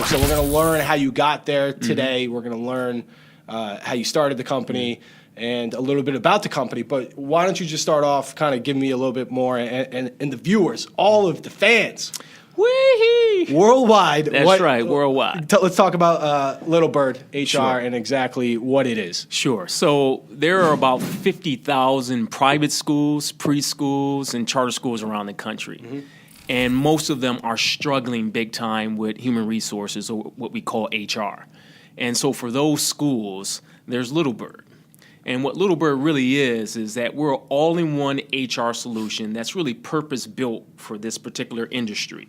So we're going to learn how you got there today. We're going to learn how you started the company and a little bit about the company. But why don't you just start off kind of giving me a little bit more and the viewers, all of the fans. Wee-hee. Worldwide. That's right, worldwide. Let's talk about Little Bird HR Sure. and exactly what it is. Sure. So there are about 50,000 private schools, preschools, and charter schools around the country. And most of them are struggling big time with human resources, or what we call HR. And so for those schools, there's Little Bird. And what Little Bird really is that we're an all-in-one HR solution that's really purpose-built for this particular industry.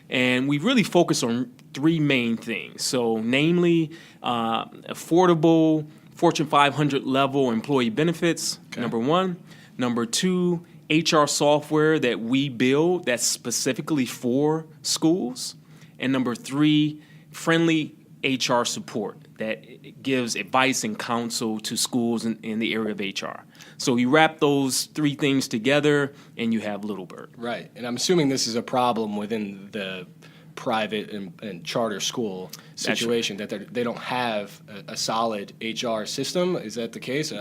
And we really focus on three main things. So namely, affordable Fortune 500 level employee benefits, number one. Number two, HR software that we build that's specifically for schools. And number three, friendly HR support that gives advice and counsel to schools in the area of HR. So you wrap those three things together and you have Little Bird. Right. And I'm assuming this is a problem within the private and charter school situation, that they don't have a solid HR system. Is that the case?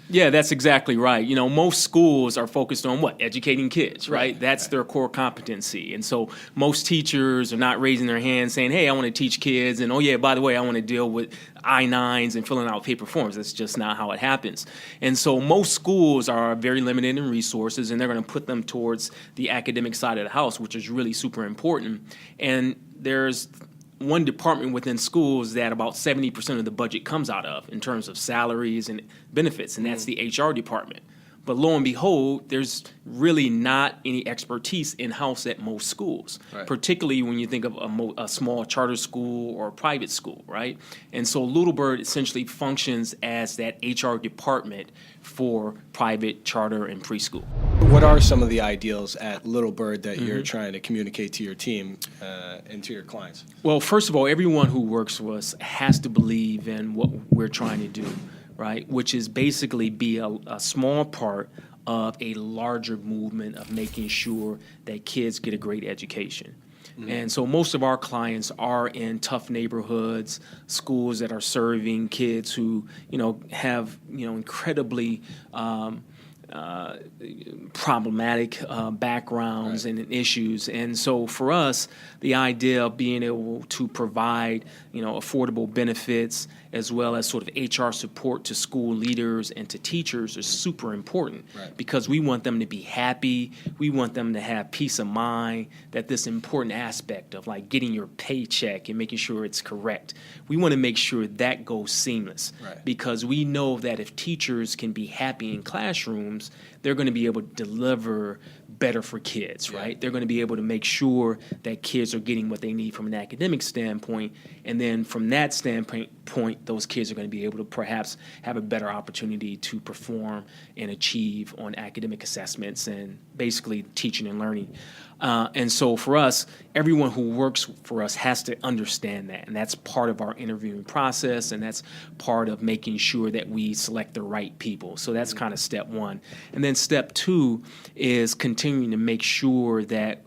Yeah, that's exactly right. You know, most schools are focused on what? Educating kids, right? That's their core competency. And so most teachers are not raising their hands saying, hey, I want to teach kids. And, oh, yeah, by the way, I want to deal with I-9s and filling out paper forms. That's just not how it happens. And so most schools are very limited in resources, and they're going to put them towards the academic side of the house, which is really super important. And there's one department within schools that about 70% of the budget comes out of in terms of salaries and benefits, and that's the HR department. But lo and behold, there's really not any expertise in-house at most schools, particularly when you think of a small charter school or a private school, right? And so Little Bird essentially functions as that HR department for private, charter, and preschool. What are some of the ideals at Little Bird that you're trying to communicate to your team and to your clients? Well, first of all, everyone who works for us has to believe in what we're trying to do, right? Which is basically be a small part of a larger movement of making sure that kids get a great education. And so most of our clients are in tough neighborhoods, schools that are serving kids who, have, incredibly problematic backgrounds and issues. And so for us, the idea of being able to provide, affordable benefits as well as sort of HR support to school leaders and to teachers is super important because we want them to be happy. We want them to have peace of mind that this important aspect of like getting your paycheck and making sure it's correct. We want to make sure that goes seamless because we know that if teachers can be happy in classrooms, they're going to be able to deliver better for kids, right? They're going to be able to make sure that kids are getting what they need from an academic standpoint. And then from that standpoint, those kids are going to be able to perhaps have a better opportunity to perform and achieve on academic assessments and basically teaching and learning. And so for us, everyone who works for us has to understand that. And that's part of our interviewing process. And that's part of making sure that we select the right people. So that's kind of step one. And then step two is continuing to make sure that,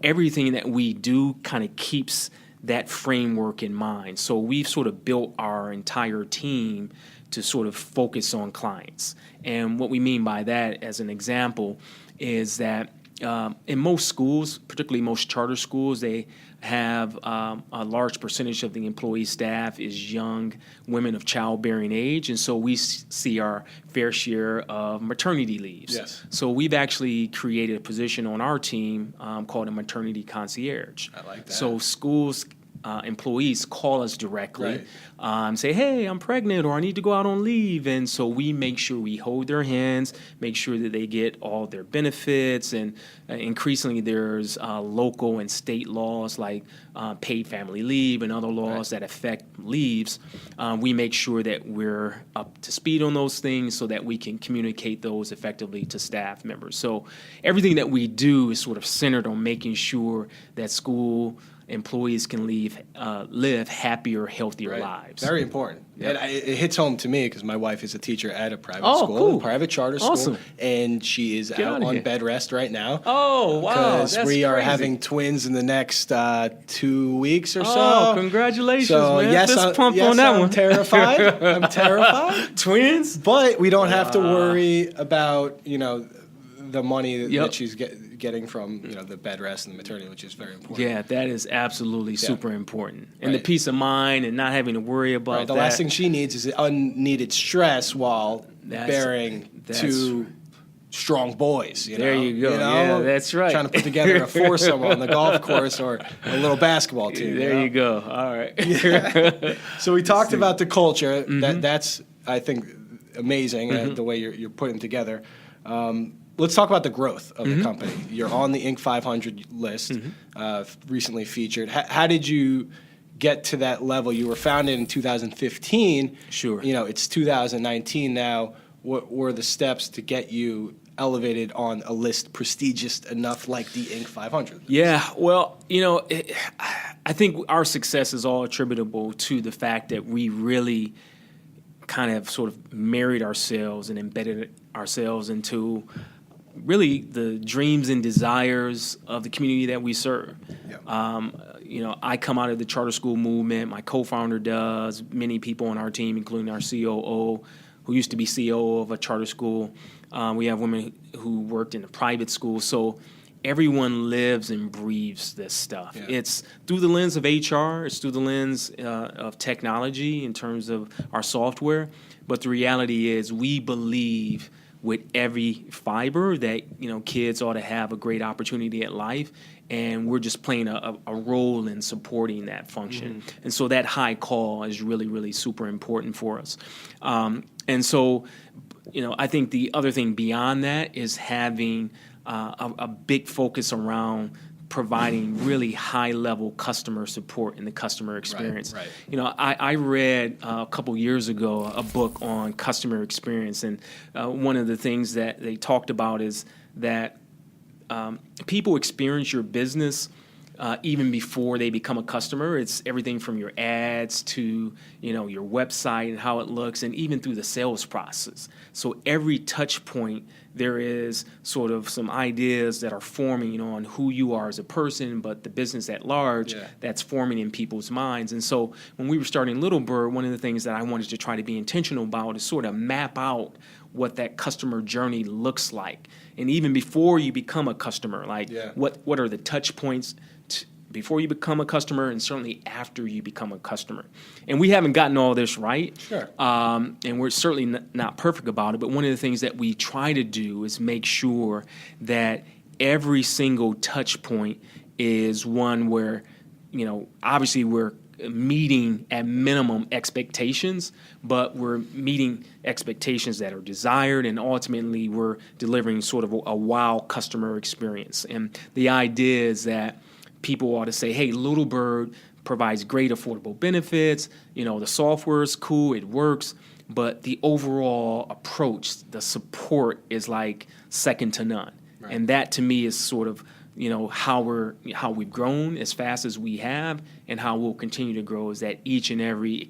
everything that we do kind of keeps that framework in mind. So we've sort of built our entire team to sort of focus on clients. And what we mean by that, as an example, is that in most schools, particularly most charter schools, they have a large percentage of the employee staff is young women of childbearing age, and so we see our fair share of maternity leaves. Yes. So we've actually created a position on our team called a maternity concierge. I like that. So schools employees call us directly, say, hey, I'm pregnant or I need to go out on leave. And so we make sure we hold their hands, make sure that they get all their benefits. And increasingly there's local and state laws like paid family leave and other laws that affect leaves. We make sure that we're up to speed on those things so that we can communicate those effectively to staff members. So everything that we do is sort of centered on making sure that school employees can live happier, healthier lives. Very important. Yep. And it hits home to me because my wife is a teacher at a private Oh, school, cool. a private charter school, Awesome. and she is out outta on here. bed rest right now. Oh, wow. Because That's we are crazy. having twins in the next 2 weeks or so. Oh, congratulations, man. Yes, Fist pump on that I'm one. terrified. I'm terrified. Twins? But we don't have to worry about, the money Yep. that she's getting from, the bed rest and the maternity, which is very important. Yeah, that is absolutely super important. And the Right. peace of mind and not having to worry about Right, the that. last thing she needs is unneeded stress while That's- bearing two strong boys. There you go. Yeah, that's right. Trying to put together a foursome on the golf course or a little basketball team. There you go. All right. So we talked about the culture. Mm-hmm. That's I think amazing the way you're putting together. Let's talk about the growth of the company. You're on the Inc. 500 list, recently featured. How did you get to that level? You were founded in 2015. Sure. It's 2019 now. What were the steps to get you elevated on a list prestigious enough like the Inc. 500? Yeah, well, I think our success is all attributable to the fact that we really kind of sort of married ourselves and embedded ourselves into really the dreams and desires of the community that we serve. Yeah. I come out of the charter school movement. My co-founder does. Many people on our team, including our COO, who used to be CEO of a charter school. We have women who worked in a private school. So everyone lives and breathes this stuff. Yeah. It's through the lens of HR. It's through the lens of technology in terms of our software. But the reality is we believe with every fiber that kids ought to have a great opportunity at life, and we're just playing a role in supporting that function. And so that high call is really, really super important for us. And so, I think the other thing beyond that is having a big focus around providing really high-level customer support in the customer experience. Right. I read a couple years ago a book on customer experience, and one of the things that they talked about is that people experience your business even before they become a customer. It's everything from your ads to your website and how it looks, and even through the sales process. So every touch point, there is sort of some ideas that are forming, on who you are as a person, but the business at large that's forming in people's minds. And so when we were starting Little Bird, one of the things that I wanted to try to be intentional about is sort of map out what that customer journey looks like. And even before you become a customer, what are the touch points before you become a customer, and certainly after you become a customer. And we haven't gotten all this right. Sure. And we're certainly not perfect about it, but one of the things that we try to do is make sure that every single touch point is one where, obviously we're meeting at minimum expectations, but we're meeting expectations that are desired, and ultimately we're delivering sort of a wow customer experience. And the idea is that people ought to say, hey, Little Bird provides great affordable benefits, the software is cool, it works, but the overall approach, the support is like second to none. Right. And that to me is sort of how we've grown as fast as we have, and how we'll continue to grow, is that each and every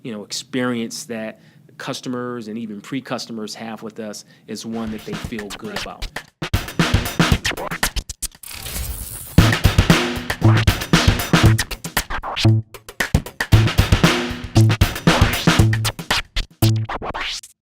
experience that customers and even pre-customers have with us is one that they feel good about.